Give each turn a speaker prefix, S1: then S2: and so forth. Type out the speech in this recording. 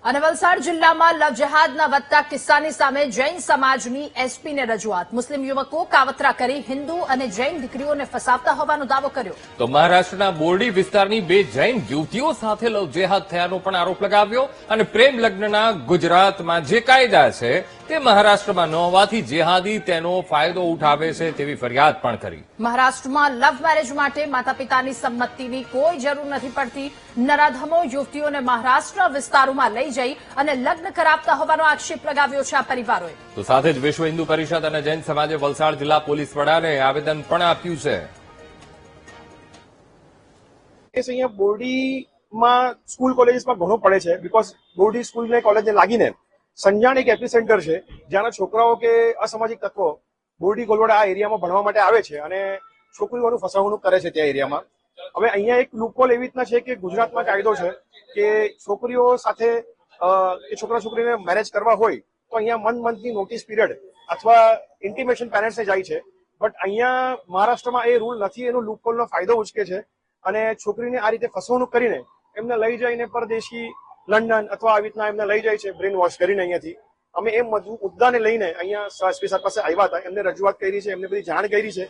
S1: અને વલસાડ જિલ્લામાં લવ જેહાદના વધતા કિસ્સાની સામે જૈન સમાજની એસપીને રજૂઆત. મુસ્લિમ યુવકો કાવતરા કરી હિન્દુ અને જૈન દીકરીઓને ફસાવતા હોવાનો દાવો કર્યો.
S2: તો મહારાષ્ટ્રના બોરડી વિસ્તારની બે જૈન યુવતીઓ સાથે લવ જેહાદ થયાનો પણ આરોપ લગાવ્યો અને પ્રેમ લગ્નના ગુજરાતમાં જે કાયદા છે તે મહારાષ્ટ્રમાં ન હોવાથી જેહાદી તેનો ફાયદો ઉઠાવે છે તેવી ફરિયાદ પણ કરી.
S1: મહારાષ્ટ્રમાં લવ મેરેજ માટે માતા પિતાની સંમતિની કોઈ જરૂર નથી પડતી. નરાધમો યુવતીઓને મહારાષ્ટ્ર વિસ્તારોમાં લઈ જઈ અને લગ્ન કરાવતા હોવાનો આક્ષેપ લગાવ્યો છે આ પરિવારોએ.
S2: તો સાથે જ વિશ્વ હિન્દુ પરિષદ અને જૈન સમાજે વલસાડ જિલ્લા પોલીસ વડાને આવેદન પણ આપ્યું છે.
S3: અહીંયા બોરડીમાં સ્કૂલ કોલેજીસમાં ઘણો પડે છે બીકોઝ બોરડી સ્કૂલ ને કોલેજને લાગીને સંજાણ એક એપિસેન્ટર છે જ્યાંના છોકરાઓ કે અસામાજિક તત્વો બોરડી ગોલવાડા આ એરિયામાં ભણવા માટે આવે છે અને છોકરીઓનું ફસાવણું કરે છે ત્યાં એરિયામાં. હવે અહીંયા એક લૂપહોલ એવી રીતના છે કે ગુજરાતમાં કાયદો છે કે છોકરીઓ સાથે છોકરા છોકરીને મેરેજ કરવા હોય તો અહીંયા મંથની નોટિસ પીરિયડ અથવા ઇન્ટિમેશન પેરેન્ટ્સને જાય છે. બટ અહીંયા મહારાષ્ટ્રમાં એ રૂલ નથી. એનો લૂપહોલનો ફાયદો ઉચકે છે અને છોકરીને આ રીતે ફસવણુક કરીને એમને લઈ જઈને પરદેશી લંડન અથવા આવી રીતના એમને લઈ જાય છે બ્રેન વોશ કરીને. અહીંયાથી અમે એ મુદ્દાને લઈને અહીંયા એસપી સાહેબ પાસે આવ્યા હતા. એમને રજૂઆત કરી છે, એમને બધી જાણ કરી છે.